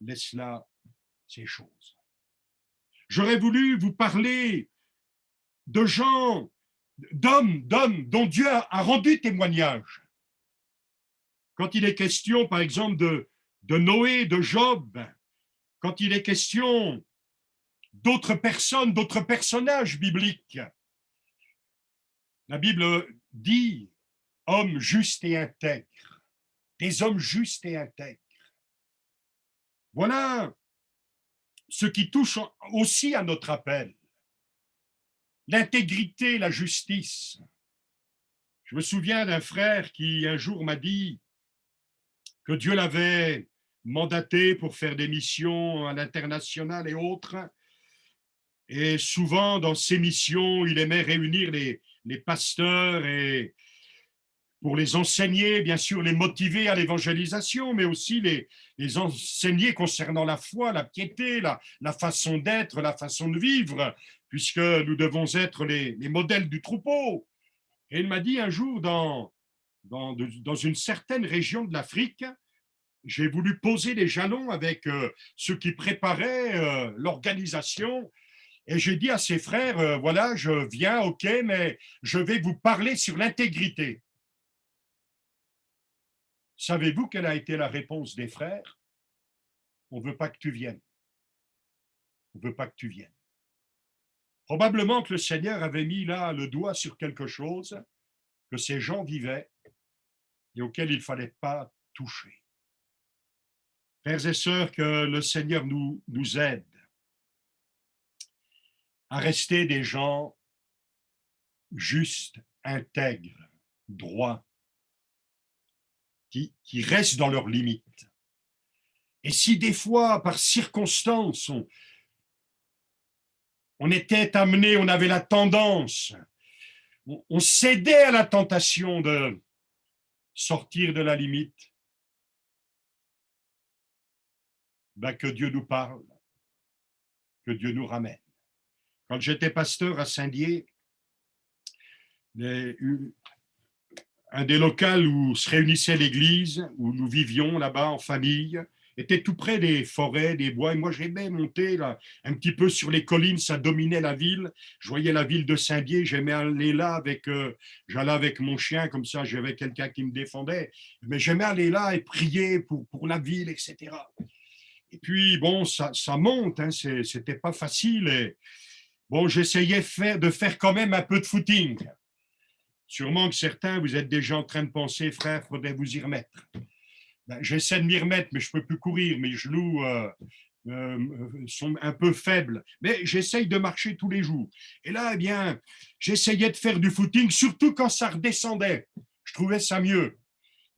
Speaker 1: laisse-la ces choses. J'aurais voulu vous parler de gens, d'hommes dont Dieu a rendu témoignage. Quand il est question, par exemple, de Noé, de Job, quand il est question d'autres personnes, d'autres personnages bibliques, la Bible dit hommes justes et intègres, des hommes justes et intègres. Voilà ce qui touche aussi à notre appel, l'intégrité, la justice. Je me souviens d'un frère qui un jour m'a dit que Dieu l'avait mandaté pour faire des missions à l'international et autres. Et souvent, dans ces missions, il aimait réunir les pasteurs et pour les enseigner, bien sûr, les motiver à l'évangélisation, mais aussi les enseigner concernant la foi, la piété, la façon d'être, la façon de vivre, puisque nous devons être les modèles du troupeau. Et il m'a dit un jour, dans une certaine région de l'Afrique, j'ai voulu poser les jalons avec ceux qui préparaient l'organisation. Et j'ai dit à ses frères, voilà, je viens, ok, mais je vais vous parler sur l'intégrité. Savez-vous quelle a été la réponse des frères? On ne veut pas que tu viennes. On ne veut pas que tu viennes. Probablement que le Seigneur avait mis là le doigt sur quelque chose que ces gens vivaient et auquel il ne fallait pas toucher. Frères et sœurs, que le Seigneur nous aide à rester des gens justes, intègres, droits, qui restent dans leurs limites. Et si des fois, par circonstance, on était amené, on avait la tendance, on cédait à la tentation de sortir de la limite, ben que Dieu nous parle, que Dieu nous ramène. Quand j'étais pasteur à Saint-Dié, un des locaux où se réunissait l'église, où nous vivions là-bas en famille, était tout près des forêts, des bois. Et moi, j'aimais monter là, un petit peu sur les collines, ça dominait la ville. Je voyais la ville de Saint-Dié, j'aimais aller là j'allais avec mon chien, comme ça, j'avais quelqu'un qui me défendait. Mais j'aimais aller là et prier pour la ville, etc. Et puis, bon, ça monte, hein, c'était pas facile. Et, bon, j'essayais de faire quand même un peu de footing. Sûrement que certains, vous êtes déjà en train de penser, frère, il faudrait vous y remettre. Ben, j'essaie de m'y remettre, mais je ne peux plus courir. Mes genoux sont un peu faibles. Mais j'essaye de marcher tous les jours. Et là, eh bien, j'essayais de faire du footing, surtout quand ça redescendait. Je trouvais ça mieux.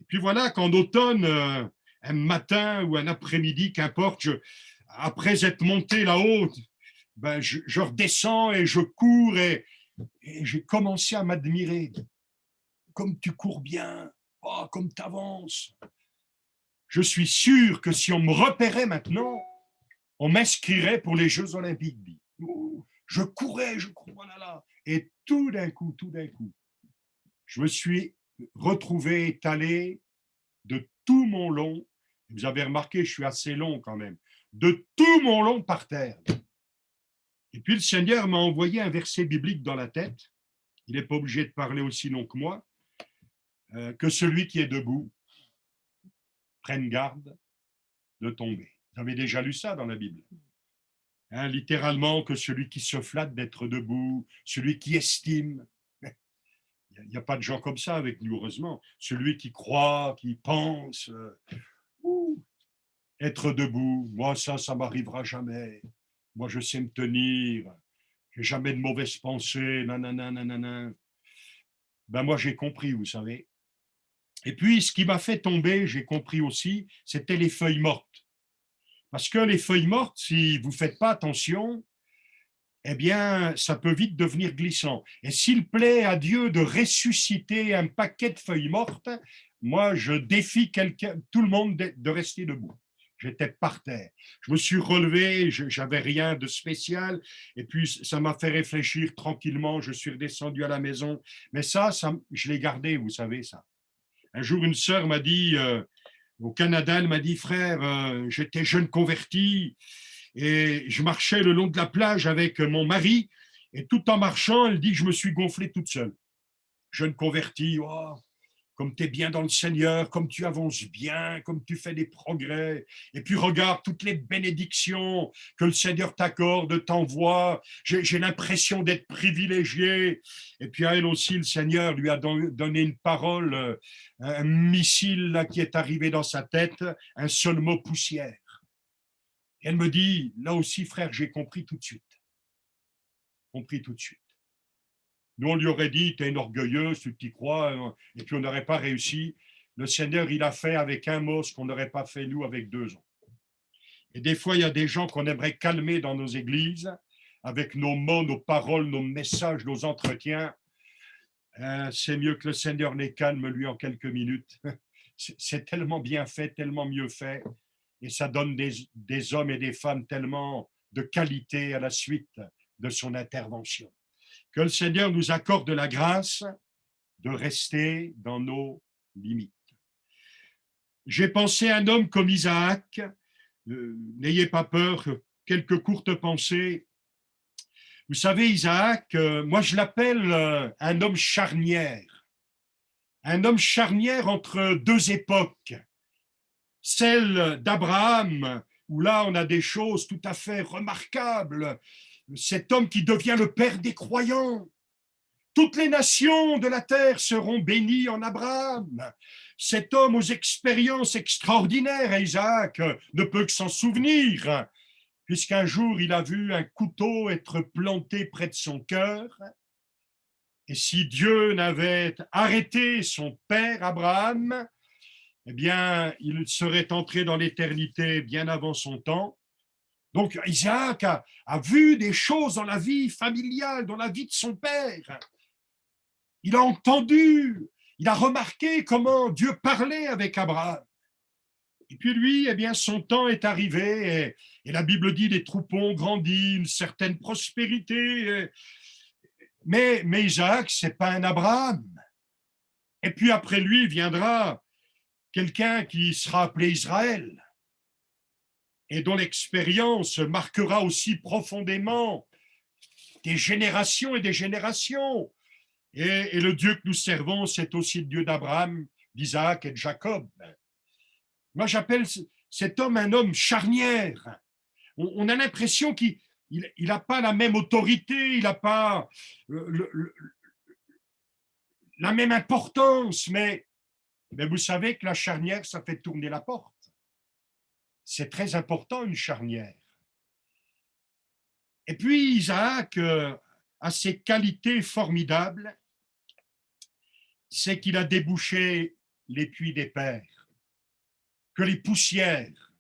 Speaker 1: Et puis voilà, qu'en automne, un matin ou un après-midi, qu'importe, après être monté là-haut, ben, je redescends et je cours et j'ai commencé à m'admirer. Comme tu cours bien, oh, comme tu avances. Je suis sûr que si on me repérait maintenant, on m'inscrirait pour les Jeux Olympiques. Je courais, voilà là. Et tout d'un coup, je me suis retrouvé étalé de tout mon long. Vous avez remarqué, je suis assez long quand même. De tout mon long par terre. Et puis le Seigneur m'a envoyé un verset biblique dans la tête. Il n'est pas obligé de parler aussi long que moi. Que celui qui est debout prenne garde de tomber. Vous avez déjà lu ça dans la Bible. Hein, littéralement, que celui qui se flatte d'être debout, celui qui estime. Il n'y a pas de gens comme ça avec nous, heureusement. Celui qui croit, qui pense, être debout. Moi, ça m'arrivera jamais. Moi, je sais me tenir. J'ai jamais de mauvaises pensées. Nanana, nanana. Ben moi, j'ai compris, vous savez. Et puis, ce qui m'a fait tomber, j'ai compris aussi, c'était les feuilles mortes. Parce que les feuilles mortes, si vous ne faites pas attention, eh bien, ça peut vite devenir glissant. Et s'il plaît à Dieu de ressusciter un paquet de feuilles mortes, moi, je défie tout le monde de rester debout. J'étais par terre. Je me suis relevé, j'avais rien de spécial, et puis ça m'a fait réfléchir tranquillement. Je suis redescendu à la maison. Mais ça je l'ai gardé, vous savez, ça. Un jour, une sœur m'a dit, au Canada, elle m'a dit, frère, j'étais jeune converti et je marchais le long de la plage avec mon mari et tout en marchant, elle dit que je me suis gonflé toute seule. Jeune converti, oh, comme tu es bien dans le Seigneur, comme tu avances bien, comme tu fais des progrès. Et puis regarde toutes les bénédictions que le Seigneur t'accorde, t'envoie. J'ai l'impression d'être privilégié. Et puis à elle aussi, le Seigneur lui a donné une parole, un missile là, qui est arrivé dans sa tête, un seul mot, poussière. Et elle me dit, là aussi, frère, j'ai compris tout de suite. Compris tout de suite. Nous, on lui aurait dit, t'es une orgueilleuse, tu t'y crois, et puis on n'aurait pas réussi. Le Seigneur, il a fait avec un mot ce qu'on n'aurait pas fait, nous, avec 2 ans. Et des fois, il y a des gens qu'on aimerait calmer dans nos églises, avec nos mots, nos paroles, nos messages, nos entretiens. C'est mieux que le Seigneur les calme, lui, en quelques minutes. C'est tellement bien fait, tellement mieux fait, et ça donne des hommes et des femmes tellement de qualité à la suite de son intervention. Que le Seigneur nous accorde la grâce de rester dans nos limites. J'ai pensé à un homme comme Isaac, n'ayez pas peur, quelques courtes pensées. Vous savez, Isaac, moi je l'appelle un homme charnière entre 2 époques, celle d'Abraham, où là on a des choses tout à fait remarquables, cet homme qui devient le père des croyants. Toutes les nations de la terre seront bénies en Abraham. Cet homme aux expériences extraordinaires, Isaac ne peut que s'en souvenir, puisqu'un jour il a vu un couteau être planté près de son cœur. Et si Dieu n'avait arrêté son père Abraham, eh bien, il serait entré dans l'éternité bien avant son temps. Donc Isaac a vu des choses dans la vie familiale, dans la vie de son père. Il a entendu, il a remarqué comment Dieu parlait avec Abraham. Et puis lui, eh bien, son temps est arrivé et la Bible dit les troupeaux ont grandi, une certaine prospérité. Mais Isaac, c'est pas un Abraham. Et puis après lui viendra quelqu'un qui sera appelé Israël et dont l'expérience marquera aussi profondément des générations et des générations. Et le Dieu que nous servons, c'est aussi le Dieu d'Abraham, d'Isaac et de Jacob. Moi, j'appelle cet homme un homme charnière. On a l'impression qu'il n'a pas la même autorité, il n'a pas la même importance, mais vous savez que la charnière, ça fait tourner la porte. C'est très important, une charnière. Et puis, Isaac a ces qualités formidables, c'est qu'il a débouché les puits des pères, que les poussières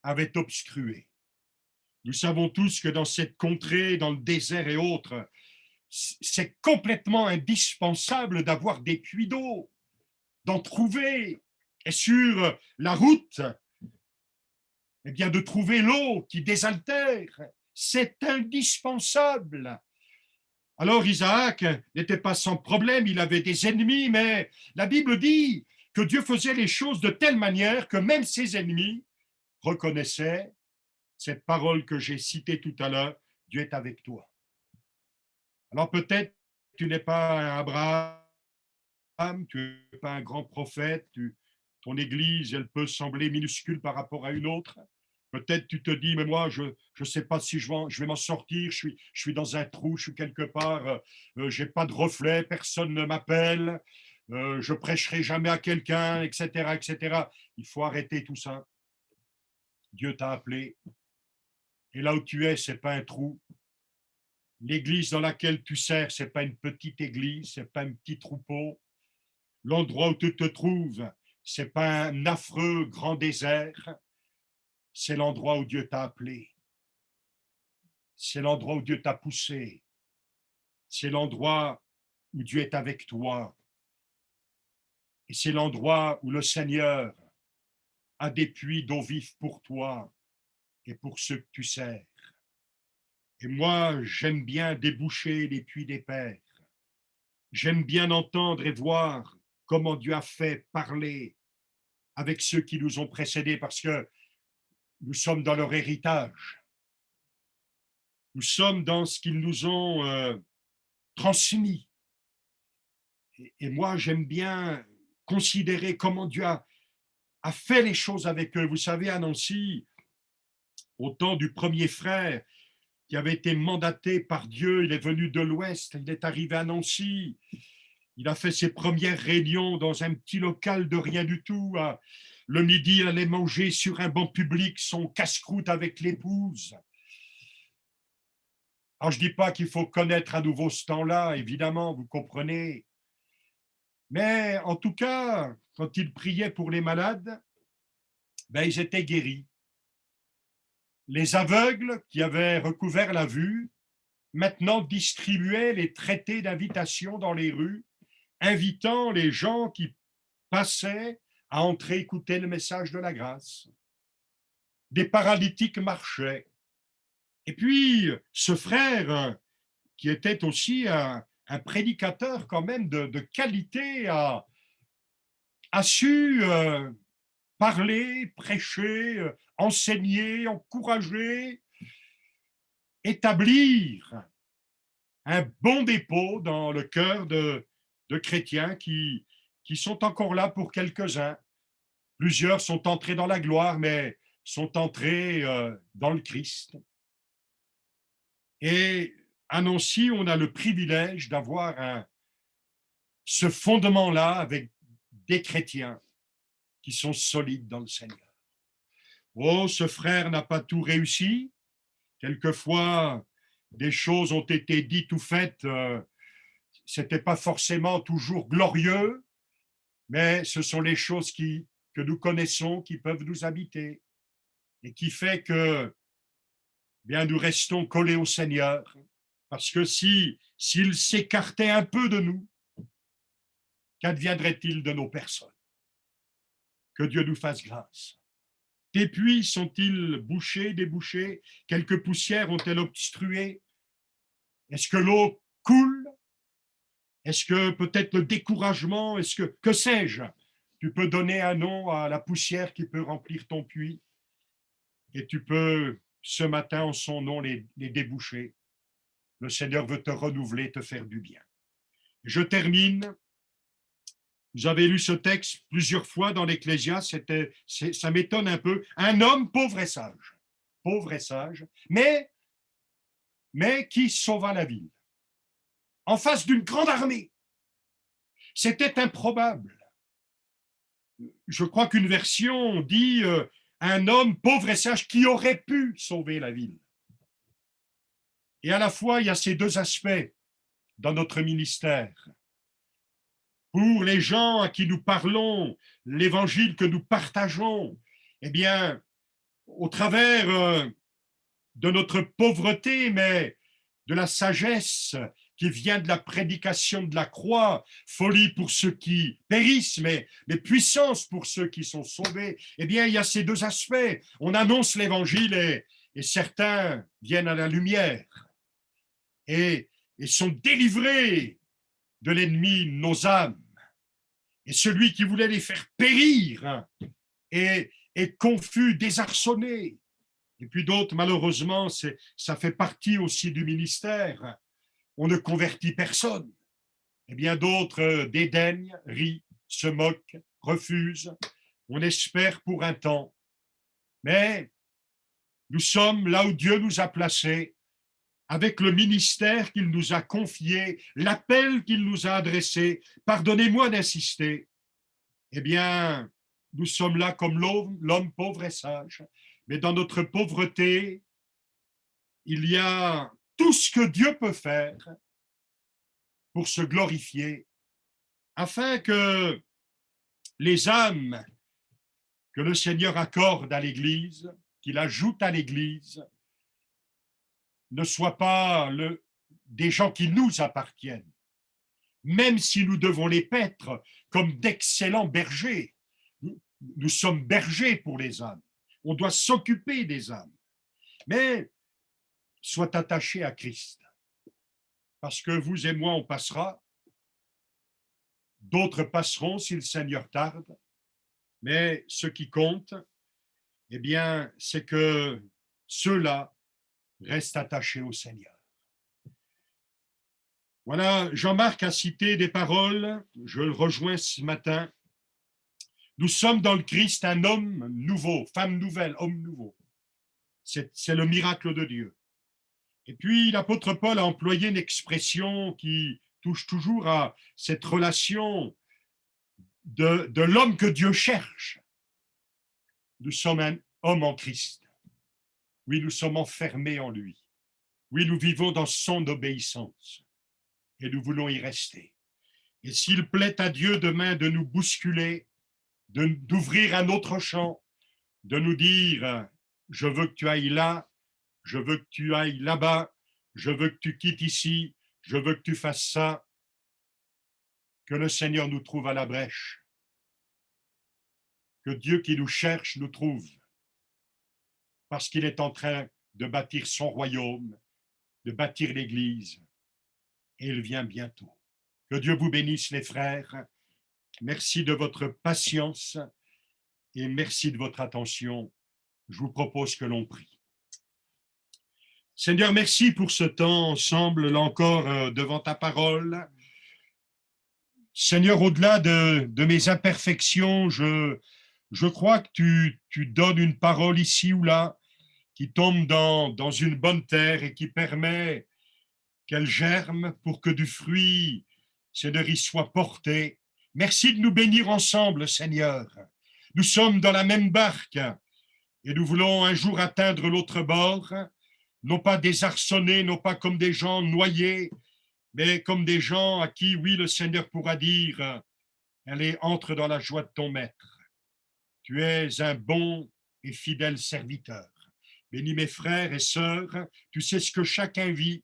Speaker 1: avaient obstrué. Nous savons tous que dans cette contrée, dans le désert et autres, c'est complètement indispensable d'avoir des puits d'eau, d'en trouver. Et sur la route, eh bien, de trouver l'eau qui désaltère, C'est indispensable. Alors Isaac n'était pas sans problème, il avait des ennemis, mais la Bible dit que Dieu faisait les choses de telle manière que même ses ennemis reconnaissaient cette parole que j'ai citée tout à l'heure, Dieu est avec toi. Alors peut-être tu n'es pas un Abraham, tu n'es pas un grand prophète, ton église, elle peut sembler minuscule par rapport à une autre. Peut-être tu te dis, mais moi, je ne sais pas si je vais m'en sortir, je suis dans un trou, je suis quelque part, je n'ai pas de reflet, personne ne m'appelle, je prêcherai jamais à quelqu'un, etc., etc. Il faut arrêter tout ça. Dieu t'a appelé. Et là où tu es, ce n'est pas un trou. L'église dans laquelle tu sers, ce n'est pas une petite église, ce n'est pas un petit troupeau. L'endroit où tu te trouves, ce n'est pas un affreux grand désert. C'est l'endroit où Dieu t'a appelé. C'est l'endroit où Dieu t'a poussé. C'est l'endroit où Dieu est avec toi. Et c'est l'endroit où le Seigneur a des puits d'eau vive pour toi et pour ceux que tu sers. Et moi, j'aime bien déboucher les puits des pères. J'aime bien entendre et voir comment Dieu a fait parler avec ceux qui nous ont précédés, parce que nous sommes dans leur héritage. Nous sommes dans ce qu'ils nous ont transmis. Et moi, j'aime bien considérer comment Dieu a fait les choses avec eux. Vous savez, à Nancy, au temps du premier frère qui avait été mandaté par Dieu, il est venu de l'Ouest, il est arrivé à Nancy, il a fait ses premières réunions dans un petit local de rien du tout. Le midi, il allait manger sur un banc public son casse-croûte avec l'épouse. Alors, je ne dis pas qu'il faut connaître à nouveau ce temps-là, évidemment, vous comprenez. Mais en tout cas, quand il priait pour les malades, ben, ils étaient guéris. Les aveugles qui avaient recouvert la vue, maintenant distribuaient les traités d'invitation dans les rues, invitant les gens qui passaient à entrer écouter le message de la grâce. Des paralytiques marchaient. Et puis, ce frère, qui était aussi un prédicateur quand même de qualité, a su parler, prêcher, enseigner, encourager, établir un bon dépôt dans le cœur de chrétiens qui sont encore là pour quelques-uns. Plusieurs sont entrés dans la gloire, mais sont entrés dans le Christ. Et à Nancy, on a le privilège d'avoir ce fondement-là avec des chrétiens qui sont solides dans le Seigneur. Oh, ce frère n'a pas tout réussi. Quelquefois, des choses ont été dites ou faites, c'était pas forcément toujours glorieux, mais ce sont les choses que nous connaissons, qui peuvent nous habiter, et qui fait que bien, nous restons collés au Seigneur, parce que s'il s'écartait un peu de nous, qu'adviendrait-il de nos personnes? Que Dieu nous fasse grâce. Des puits sont-ils bouchés, débouchés? Quelques poussières ont-elles obstrué? Est-ce que l'eau coule? Est-ce que peut-être le découragement? Que sais-je? Tu peux donner un nom à la poussière qui peut remplir ton puits, et tu peux, ce matin, en son nom, les déboucher. Le Seigneur veut te renouveler, te faire du bien. Je termine. Vous avez lu ce texte plusieurs fois dans l'Ecclésiaste, ça m'étonne un peu. Un homme pauvre et sage, mais qui sauva la ville, en face d'une grande armée. C'était improbable. Je crois qu'une version dit un homme pauvre et sage qui aurait pu sauver la ville. Et à la fois, il y a ces deux aspects dans notre ministère. Pour les gens à qui nous parlons, l'évangile que nous partageons, eh bien, au travers de notre pauvreté, mais de la sagesse qui vient de la prédication de la croix, folie pour ceux qui périssent, mais puissance pour ceux qui sont sauvés, eh bien, il y a ces deux aspects. On annonce l'évangile et certains viennent à la lumière et sont délivrés de l'ennemi, nos âmes. Et celui qui voulait les faire périr est confus, désarçonné. Et puis d'autres, malheureusement, ça fait partie aussi du ministère. On ne convertit personne. Et bien d'autres dédaignent, rient, se moquent, refusent. On espère pour un temps. Mais nous sommes là où Dieu nous a placés, avec le ministère qu'il nous a confié, l'appel qu'il nous a adressé. Pardonnez-moi d'insister. Eh bien, nous sommes là comme l'homme pauvre et sage. Mais dans notre pauvreté, il y a tout ce que Dieu peut faire pour se glorifier, afin que les âmes que le Seigneur accorde à l'Église, qu'il ajoute à l'Église, ne soient pas des gens qui nous appartiennent, même si nous devons les paître comme d'excellents bergers. Nous sommes bergers pour les âmes. On doit s'occuper des âmes. Mais sois attaché à Christ. Parce que vous et moi, on passera. D'autres passeront si le Seigneur tarde. Mais ce qui compte, eh bien, c'est que ceux-là restent attachés au Seigneur. Voilà, Jean-Marc a cité des paroles, je le rejoins ce matin. Nous sommes dans le Christ un homme nouveau, femme nouvelle, homme nouveau. C'est le miracle de Dieu. Et puis l'apôtre Paul a employé une expression qui touche toujours à cette relation de l'homme que Dieu cherche. Nous sommes un homme en Christ. Oui, nous sommes enfermés en lui. Oui, nous vivons dans son obéissance et nous voulons y rester. Et s'il plaît à Dieu demain de nous bousculer, d'ouvrir un autre champ, de nous dire « je veux que tu ailles là, je veux que tu ailles là-bas, je veux que tu quittes ici, je veux que tu fasses ça », que le Seigneur nous trouve à la brèche, que Dieu qui nous cherche nous trouve, parce qu'il est en train de bâtir son royaume, de bâtir l'Église, et il vient bientôt. Que Dieu vous bénisse, les frères. Merci de votre patience et merci de votre attention. Je vous propose que l'on prie. Seigneur, merci pour ce temps ensemble, là encore, devant ta parole. Seigneur, au-delà de mes imperfections, je crois que tu donnes une parole ici ou là qui tombe dans une bonne terre et qui permet qu'elle germe pour que du fruit, Seigneur, y soit porté. Merci de nous bénir ensemble, Seigneur. Nous sommes dans la même barque et nous voulons un jour atteindre l'autre bord, non pas désarçonnés, non pas comme des gens noyés, mais comme des gens à qui, oui, le Seigneur pourra dire « Allez, entre dans la joie de ton maître. Tu es un bon et fidèle serviteur. » Bénis mes frères et sœurs, tu sais ce que chacun vit,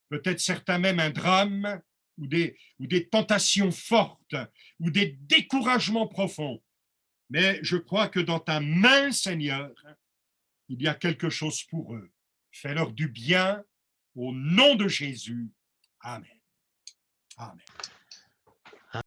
Speaker 1: peut-être certains même un drame ou des tentations fortes ou des découragements profonds. Mais je crois que dans ta main, Seigneur, il y a quelque chose pour eux. Fais-leur du bien au nom de Jésus. Amen. Amen.